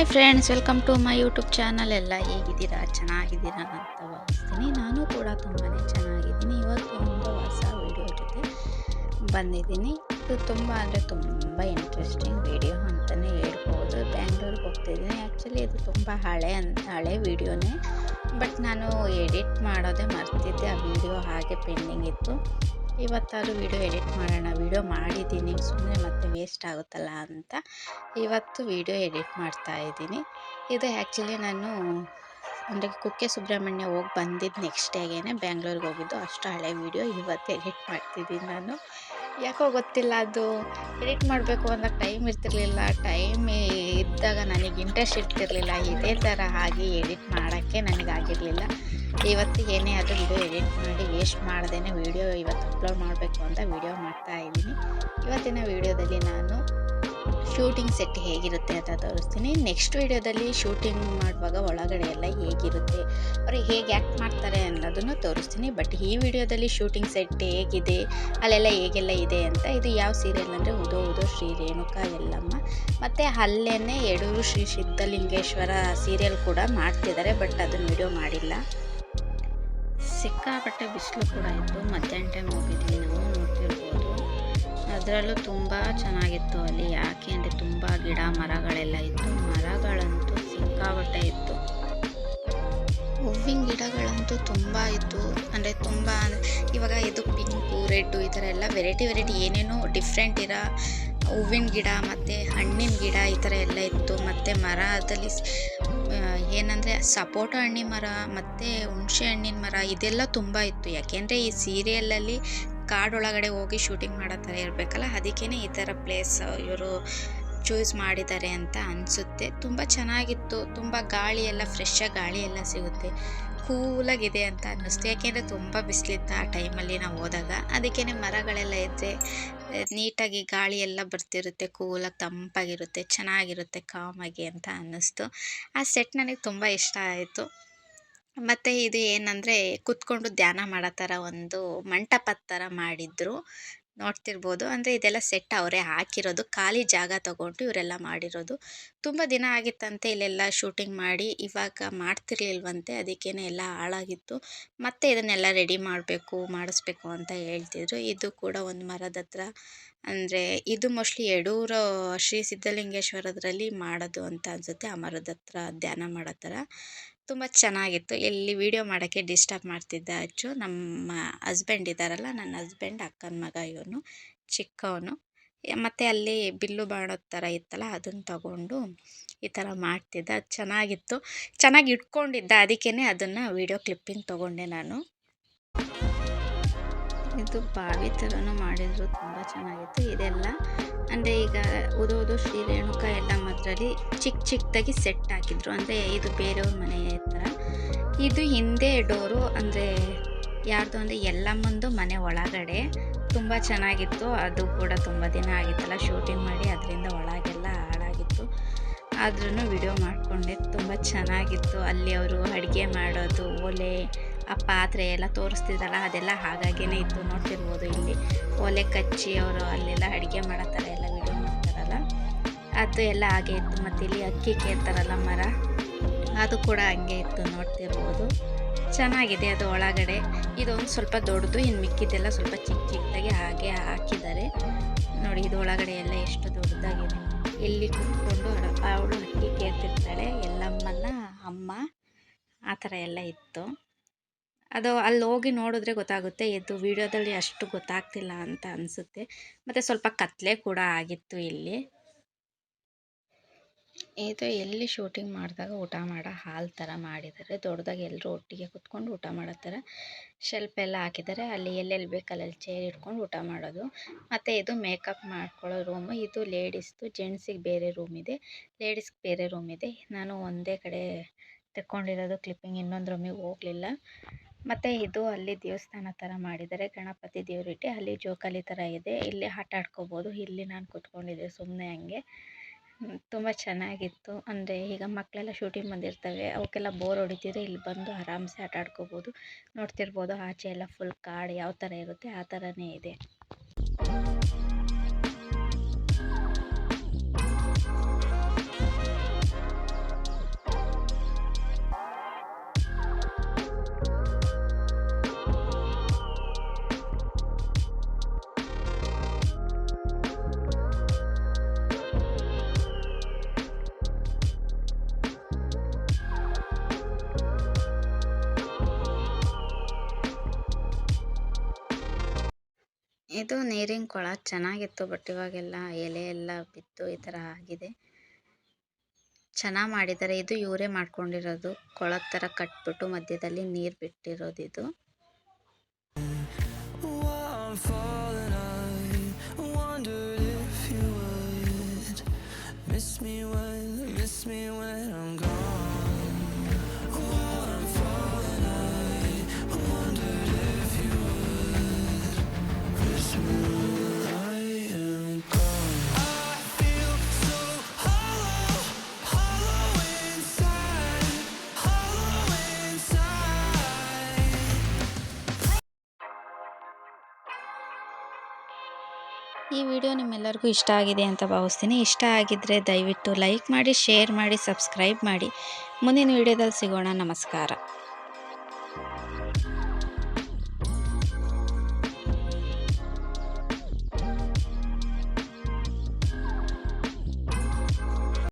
Hi friends, welcome to my YouTube channel. ಎಲ್ಲ ಹೇಗಿದ್ದೀರಾ? ಚೆನ್ನಾಗಿದ್ದೀರಾ ಅಂತ ಭಾವಿಸ್ತೀನಿ. ನಾನು ಕೂಡ ತುಂಬಾ ಚೆನ್ನಾಗಿದ್ದೀನಿ. ಇವತ್ತು ಒಂದು ಹೊಸ ವಿಡಿಯೋ ಜೊತೆ ಬಂದಿದ್ದೀನಿ. ಇದು ತುಂಬ ತುಂಬ ಇಂಟ್ರೆಸ್ಟಿಂಗ್ ವಿಡಿಯೋ ಅಂತಲೇ ಹೇಳ್ಬೋದು. ಬ್ಯಾಂಗ್ಳೂರಿಗೆ ಹೋಗ್ತಿದ್ದೀನಿ. ಆ್ಯಕ್ಚುಲಿ ಇದು ತುಂಬ ಹಳೆ ವಿಡಿಯೋನೇ, ಬಟ್ ನಾನು ಎಡಿಟ್ ಮಾಡೋದೇ ಮರ್ತಿದ್ದೆ. ಆ ವಿಡಿಯೋ ಹಾಗೆ ಪೆಂಡಿಂಗ್ ಇತ್ತು. ಇವತ್ತಾದರೂ ವಿಡಿಯೋ ಎಡಿಟ್ ಮಾಡೋಣ. ವಿಡಿಯೋ ಮಾಡಿದ್ದೀನಿ, ಸುಮ್ಮನೆ ಮತ್ತೆ ವೇಸ್ಟ್ ಆಗುತ್ತಲ್ಲ ಅಂತ ಇವತ್ತು ವಿಡಿಯೋ ಎಡಿಟ್ ಮಾಡ್ತಾ ಇದ್ದೀನಿ. ಇದು ಆ್ಯಕ್ಚುಲಿ ನಾನು ಅಂದರೆ ಕುಕ್ಕೆ ಸುಬ್ರಹ್ಮಣ್ಯ ಹೋಗಿ ಬಂದಿದ್ದು ನೆಕ್ಸ್ಟ್ ಡೇಗೇ ಬ್ಯಾಂಗ್ಳೂರಿಗೆ ಹೋಗಿದ್ದು. ಅಷ್ಟು ಹಳೆ ವಿಡಿಯೋ ಇವತ್ತು ಎಡಿಟ್ ಮಾಡ್ತಿದ್ದೀನಿ ನಾನು. ಯಾಕೋ ಗೊತ್ತಿಲ್ಲ, ಅದು ಎಡಿಟ್ ಮಾಡಬೇಕು ಅಂದಾಗ ಟೈಮ್ ಇರ್ತಿರ್ಲಿಲ್ಲ. ಟೈಮ್ ಇದ್ದಾಗ ನನಗೆ ಇಂಟ್ರೆಸ್ಟ್ ಇರ್ತಿರ್ಲಿಲ್ಲ. ಇದೇ ಥರ ಆಗಿ ಎಡಿಟ್ ಮಾಡೋಕ್ಕೆ ನನಗಾಗಿರಲಿಲ್ಲ. ಇವತ್ತು ಏನೇ ಆದರೂ ವಿಡಿಯೋ ಎಡಿಟ್ ಮಾಡಿ ವೇಸ್ಟ್ ಮಾಡ್ದೇ ವಿಡಿಯೋ ಇವತ್ತು ಅಪ್ಲೋಡ್ ಮಾಡಬೇಕು ಅಂತ ವಿಡಿಯೋ ಮಾಡ್ತಾ ಇದ್ದೀನಿ. ಇವತ್ತಿನ ವಿಡಿಯೋದಲ್ಲಿ ನಾನು ಶೂಟಿಂಗ್ ಸೆಟ್ ಹೇಗಿರುತ್ತೆ ಅಂತ ತೋರಿಸ್ತೀನಿ. ನೆಕ್ಸ್ಟ್ ವಿಡಿಯೋದಲ್ಲಿ ಶೂಟಿಂಗ್ ಮಾಡುವಾಗ ಒಳಗಡೆ ಎಲ್ಲ ಹೇಗಿರುತ್ತೆ, ಅವರು ಹೇಗೆ ಆ್ಯಕ್ಟ್ ಮಾಡ್ತಾರೆ ಅನ್ನೋದನ್ನು ತೋರಿಸ್ತೀನಿ. ಬಟ್ ಈ ವಿಡಿಯೋದಲ್ಲಿ ಶೂಟಿಂಗ್ ಸೆಟ್ ಹೇಗಿದೆ, ಅಲ್ಲೆಲ್ಲ ಹೇಗೆಲ್ಲ ಇದೆ ಅಂತ. ಇದು ಯಾವ ಸೀರಿಯಲ್ ಅಂದರೆ ಉದೋ ಉದೋ ಶ್ರೀ ರೇಣುಕಾ ಎಲ್ಲಮ್ಮ, ಮತ್ತು ಅಲ್ಲೇ ಯಡೂರು ಶ್ರೀ ಸಿದ್ಧಲಿಂಗೇಶ್ವರ ಸೀರಿಯಲ್ ಕೂಡ ಮಾಡ್ತಿದ್ದಾರೆ. ಬಟ್ ಅದನ್ನು ವಿಡಿಯೋ ಮಾಡಿಲ್ಲ. ಸಿಕ್ಕಾಪಟ್ಟೆ ಬಿಸಿಲು ಕೂಡ ಇತ್ತು. ಮಧ್ಯಾಹ್ನ ಟೈಮ್ ಹೋಗಿದ್ವಿ ನಾವು, ನೋಡ್ತಿರ್ಬೋದು. ಅದರಲ್ಲೂ ತುಂಬ ಚೆನ್ನಾಗಿತ್ತು ಅಲ್ಲಿ. ಯಾಕೆ ಅಂದರೆ ತುಂಬ ಗಿಡ ಮರಗಳೆಲ್ಲ ಇತ್ತು. ಮರಗಳಂತೂ ಸಿಕ್ಕಾಪಟ್ಟೆ ಇತ್ತು. ಹೂವಿನ ಗಿಡಗಳಂತೂ ತುಂಬ ಇತ್ತು. ಅಂದರೆ ತುಂಬ ಇವಾಗ ಇದು ಪಿಂಕು, ರೆಡ್ಡು ಈ ಥರ ಎಲ್ಲ ವೆರೈಟಿ ಏನೇನೋ ಡಿಫ್ರೆಂಟ್ ಇರೋ ಹೂವಿನ ಗಿಡ ಮತ್ತು ಹಣ್ಣಿನ ಗಿಡ ಈ ಥರ ಎಲ್ಲ ಇತ್ತು. ಮತ್ತು ಮರದಲ್ಲಿ ಏನಂದರೆ ಸಪೋಟ ಹಣ್ಣಿನ ಮರ ಮತ್ತು ಹುಣಸೆ ಹಣ್ಣಿನ ಮರ ಇದೆಲ್ಲ ತುಂಬ ಇತ್ತು. ಯಾಕೆಂದರೆ ಈ ಸೀರಿಯಲಲ್ಲಿ ಕಾಡೊಳಗಡೆ ಹೋಗಿ ಶೂಟಿಂಗ್ ಮಾಡೋ ಥರ ಇರಬೇಕಲ್ಲ, ಅದಕ್ಕೇ ಈ ಥರ ಪ್ಲೇಸ್ ಇವರು ಚೂಸ್ ಮಾಡಿದ್ದಾರೆ ಅಂತ ಅನಿಸುತ್ತೆ. ತುಂಬ ಚೆನ್ನಾಗಿತ್ತು. ತುಂಬ ಗಾಳಿ ಎಲ್ಲ ಫ್ರೆಶ್ಶಾಗಿ ಗಾಳಿ ಎಲ್ಲ ಸಿಗುತ್ತೆ. ಕೂಲಾಗಿದೆ ಅಂತ ಅನ್ನಿಸ್ತು. ಯಾಕೆಂದರೆ ತುಂಬ ಬಿಸಿಲಿತ್ತು ಆ ಟೈಮಲ್ಲಿ ನಾವು ಹೋದಾಗ. ಅದಕ್ಕೇ ಮರಗಳೆಲ್ಲ ಇದ್ದರೆ ನೀಟಾಗಿ ಗಾಳಿ ಎಲ್ಲ ಬರ್ತಿರುತ್ತೆ, ಕೂಲಾಗಿ ತಂಪಾಗಿರುತ್ತೆ, ಚೆನ್ನಾಗಿರುತ್ತೆ, ಕಾಮಾಗಿ ಅಂತ ಅನ್ನಿಸ್ತು. ಆ ಸೆಟ್ ನನಗೆ ತುಂಬ ಇಷ್ಟ ಆಯಿತು. ಮತ್ತು ಇದು ಏನಂದರೆ ಕೂತ್ಕೊಂಡು ಧ್ಯಾನ ಮಾಡೋ ಥರ ಒಂದು ಮಂಟಪದ ಥರ ಮಾಡಿದ್ರು, ನೋಡ್ತಿರ್ಬೋದು. ಅಂದರೆ ಇದೆಲ್ಲ ಸೆಟ್ ಅವರೇ ಹಾಕಿರೋದು, ಖಾಲಿ ಜಾಗ ತಗೊಂಡು ಇವರೆಲ್ಲ ಮಾಡಿರೋದು. ತುಂಬ ದಿನ ಆಗಿತ್ತಂತೆ ಇಲ್ಲೆಲ್ಲ ಶೂಟಿಂಗ್ ಮಾಡಿ, ಇವಾಗ ಮಾಡ್ತಿರ್ಲಿಲ್ವಂತೆ. ಅದಕ್ಕೇ ಎಲ್ಲ ಹಾಳಾಗಿತ್ತು. ಮತ್ತು ಇದನ್ನೆಲ್ಲ ರೆಡಿ ಮಾಡಿಸ್ಬೇಕು ಅಂತ ಹೇಳ್ತಿದ್ರು. ಇದು ಕೂಡ ಒಂದು ಮರದ ಹತ್ರ, ಅಂದರೆ ಇದು ಮೋಸ್ಟ್ಲಿ ಯಡೂರು ಶ್ರೀ ಸಿದ್ಧಲಿಂಗೇಶ್ವರದ್ರಲ್ಲಿ ಮಾಡೋದು ಅಂತ ಅನಿಸುತ್ತೆ. ಆ ಮರದ ಹತ್ರ ಧ್ಯಾನ ಮಾಡೋ ಥರ ತುಂಬ ಚೆನ್ನಾಗಿತ್ತು. ಇಲ್ಲಿ ವಿಡಿಯೋ ಮಾಡೋಕ್ಕೆ ಡಿಸ್ಟರ್ಬ್ ಮಾಡ್ತಿದ್ದ ಅಚ್ಚು. ನಮ್ಮ ಹಸ್ಬೆಂಡ್ ಇದ್ದಾರಲ್ಲ, ನನ್ನ ಹಸ್ಬೆಂಡ್ ಅಕ್ಕನ ಮಗ, ಇವನು ಚಿಕ್ಕವನು. ಮತ್ತು ಅಲ್ಲಿ ಬಿಲ್ಲು ಬಾಣೋದು ಥರ ಇತ್ತಲ್ಲ, ಅದನ್ನು ತಗೊಂಡು ಈ ಥರ ಮಾಡ್ತಿದ್ದ. ಅದು ಚೆನ್ನಾಗಿತ್ತು, ಚೆನ್ನಾಗಿ ಇಟ್ಕೊಂಡಿದ್ದ. ಅದಕ್ಕೇ ಅದನ್ನು ವಿಡಿಯೋ ಕ್ಲಿಪ್ಪಿಂಗ್ ತೊಗೊಂಡೆ ನಾನು. ಇದು ಬಾವಿ ಥರನೂ ಮಾಡಿದ್ರು, ತುಂಬ ಚೆನ್ನಾಗಿತ್ತು. ಇದೆಲ್ಲ ಅಂದರೆ ಈಗ ಉದೋ ಶ್ರೀ ರೇಣುಕಾ ಎಲ್ಲಮ್ಮದ್ರಲ್ಲಿ ಚಿಕ್ಕದಾಗಿ ಸೆಟ್ ಹಾಕಿದ್ರು. ಅಂದರೆ ಇದು ಬೇರೆಯವ್ರ ಮನೆ ಥರ. ಇದು ಹಿಂದೆ ಡೋರು, ಅಂದರೆ ಯಾರ್ದು ಅಂದರೆ ಎಲ್ಲಮ್ಮಂದು ಮನೆ ಒಳಗಡೆ. ತುಂಬ ಚೆನ್ನಾಗಿತ್ತು. ಅದು ಕೂಡ ತುಂಬ ದಿನ ಆಗಿತ್ತಲ್ಲ ಶೂಟಿಂಗ್ ಮಾಡಿ, ಅದರಿಂದ ಒಳಗೆಲ್ಲ ಹಾಳಾಗಿತ್ತು. ಆದ್ರೂ ವಿಡಿಯೋ ಮಾಡಿಕೊಂಡೆ. ತುಂಬ ಚೆನ್ನಾಗಿತ್ತು. ಅಲ್ಲಿ ಅವರು ಅಡುಗೆ ಮಾಡೋದು, ಒಲೆ, ಆ ಪಾತ್ರೆ ಎಲ್ಲ ತೋರಿಸ್ತಿದ್ರಲ್ಲ, ಅದೆಲ್ಲ ಹಾಗಾಗೇ ಇತ್ತು. ನೋಡ್ತಿರ್ಬೋದು ಇಲ್ಲಿ ಒಲೆ ಕಚ್ಚಿ ಅವರು ಅಲ್ಲೆಲ್ಲ ಅಡುಗೆ ಮಾಡೋ ಥರ ಎಲ್ಲ ವಿಡಿಯೋ ಮಾಡ್ತಾರಲ್ಲ, ಅದು ಎಲ್ಲ ಹಾಗೆ ಇತ್ತು. ಮತ್ತು ಇಲ್ಲಿ ಅಕ್ಕಿ ಕೇಳ್ತಾರಲ್ಲ ಮರ, ಅದು ಕೂಡ ಹಂಗೆ ಇತ್ತು, ನೋಡ್ತಿರ್ಬೋದು. ಚೆನ್ನಾಗಿದೆ ಅದು ಒಳಗಡೆ. ಇದೊಂದು ಸ್ವಲ್ಪ ದೊಡ್ಡದು, ಇನ್ನು ಮಿಕ್ಕಿದ್ದೆಲ್ಲ ಸ್ವಲ್ಪ ಚಿಕ್ಕದಾಗಿ ಹಾಗೆ ಹಾಕಿದ್ದಾರೆ ನೋಡಿ. ಇದು ಒಳಗಡೆ ಎಲ್ಲ ಎಷ್ಟು ದೊಡ್ಡದಾಗಿದೆ. ಇಲ್ಲಿ ಕೂತ್ಕೊಂಡು ಅವಳು ಅಕ್ಕಿ ಕೇಳ್ತಿರ್ತಾಳೆ, ಎಲ್ಲಮ್ಮನ ಅಮ್ಮ, ಆ ಥರ ಎಲ್ಲ ಇತ್ತು. ಅದು ಅಲ್ಲಿ ಹೋಗಿ ನೋಡಿದ್ರೆ ಗೊತ್ತಾಗುತ್ತೆ. ಇದು ವಿಡಿಯೋದಲ್ಲಿ ಅಷ್ಟು ಗೊತ್ತಾಗ್ತಿಲ್ಲ ಅಂತ ಅನಿಸುತ್ತೆ. ಮತ್ತು ಸ್ವಲ್ಪ ಕತ್ಲೆ ಕೂಡ ಆಗಿತ್ತು ಇಲ್ಲಿ. ಇದು ಎಲ್ಲಿ ಶೂಟಿಂಗ್ ಮಾಡಿದಾಗ ಊಟ ಮಾಡೋ ಹಾಲ್ ಥರ ಮಾಡಿದ್ದಾರೆ. ದೊಡ್ಡದಾಗಿ ಎಲ್ಲರೂ ಒಟ್ಟಿಗೆ ಕೂತ್ಕೊಂಡು ಊಟ ಮಾಡೋ ಥರ ಶೆಲ್ಫ್ ಎಲ್ಲ ಹಾಕಿದ್ದಾರೆ. ಅಲ್ಲಿ ಎಲ್ಲೆಲ್ಲಿ ಬೇಕು ಅಲ್ಲೆಲ್ಲಿ ಚೇರ್ ಇಟ್ಕೊಂಡು ಊಟ ಮಾಡೋದು. ಮತ್ತು ಇದು ಮೇಕಪ್ ಮಾಡ್ಕೊಳ್ಳೋ ರೂಮು. ಇದು ಲೇಡೀಸ್ದು, ಜೆಂಟ್ಸಿಗೆ ಬೇರೆ ರೂಮ್ ಇದೆ, ಲೇಡೀಸ್ಗೆ ಬೇರೆ ರೂಮ್ ಇದೆ. ನಾನು ಒಂದೇ ಕಡೆ ತಗೊಂಡಿರೋದು ಕ್ಲಿಪ್ಪಿಂಗ್, ಇನ್ನೊಂದು ರೂಮಿಗೆ ಹೋಗಲಿಲ್ಲ. ಮತ್ತು ಇದು ಅಲ್ಲಿ ದೇವಸ್ಥಾನ ಥರ ಮಾಡಿದ್ದಾರೆ, ಗಣಪತಿ ದೇವರಿಟ್ಟು. ಅಲ್ಲಿ ಜೋಕಾಲಿ ಥರ ಇದೆ, ಇಲ್ಲಿ ಆಟ ಆಡ್ಕೋಬೋದು. ಇಲ್ಲಿ ನಾನು ಕೂತ್ಕೊಂಡಿದ್ದೆ ಸುಮ್ಮನೆ ಹಂಗೆ. ತುಂಬ ಚೆನ್ನಾಗಿತ್ತು. ಅಂದರೆ ಈಗ ಮಕ್ಕಳೆಲ್ಲ ಶೂಟಿಂಗ್ ಬಂದಿರ್ತವೆ, ಅವಕ್ಕೆಲ್ಲ ಬೋರ್ ಹೊಡಿತಿದ್ರೆ ಇಲ್ಲಿ ಬಂದು ಆರಾಮ್ಸೆ ಆಟ ಆಡ್ಕೋಬೋದು. ನೋಡ್ತಿರ್ಬೋದು ಆಚೆ ಎಲ್ಲ ಫುಲ್ ಕಾಡು ಯಾವ ಥರ ಇರುತ್ತೆ ಆ ಥರನೇ ಇದೆ. ಇದು ನೀರಿನ ಕೊಳ ಚೆನ್ನಾಗಿತ್ತು, ಬಟ್ ಇವಾಗೆಲ್ಲ ಎಲೆ ಎಲ್ಲ ಬಿತ್ತು ಈ ಥರ ಆಗಿದೆ. ಚೆನ್ನಾಗಿ ಮಾಡಿದ್ದಾರೆ. ಇದು ಇವರೇ ಮಾಡ್ಕೊಂಡಿರೋದು, ಕೊಳದ ಥರ ಕಟ್ಬಿಟ್ಟು ಮಧ್ಯದಲ್ಲಿ ನೀರು ಬಿಟ್ಟಿರೋದು ಇದು. ಈ ವಿಡಿಯೋ ನಿಮ್ಮೆಲ್ಲರಿಗೂ ಇಷ್ಟ ಆಗಿದೆ ಅಂತ ಭಾವಿಸ್ತೀನಿ. ಇಷ್ಟ ಆಗಿದ್ದರೆ ದಯವಿಟ್ಟು ಲೈಕ್ ಮಾಡಿ, ಶೇರ್ ಮಾಡಿ, ಸಬ್ಸ್ಕ್ರೈಬ್ ಮಾಡಿ. ಮುಂದಿನ ವಿಡಿಯೋದಲ್ಲಿ ಸಿಗೋಣ. ನಮಸ್ಕಾರ.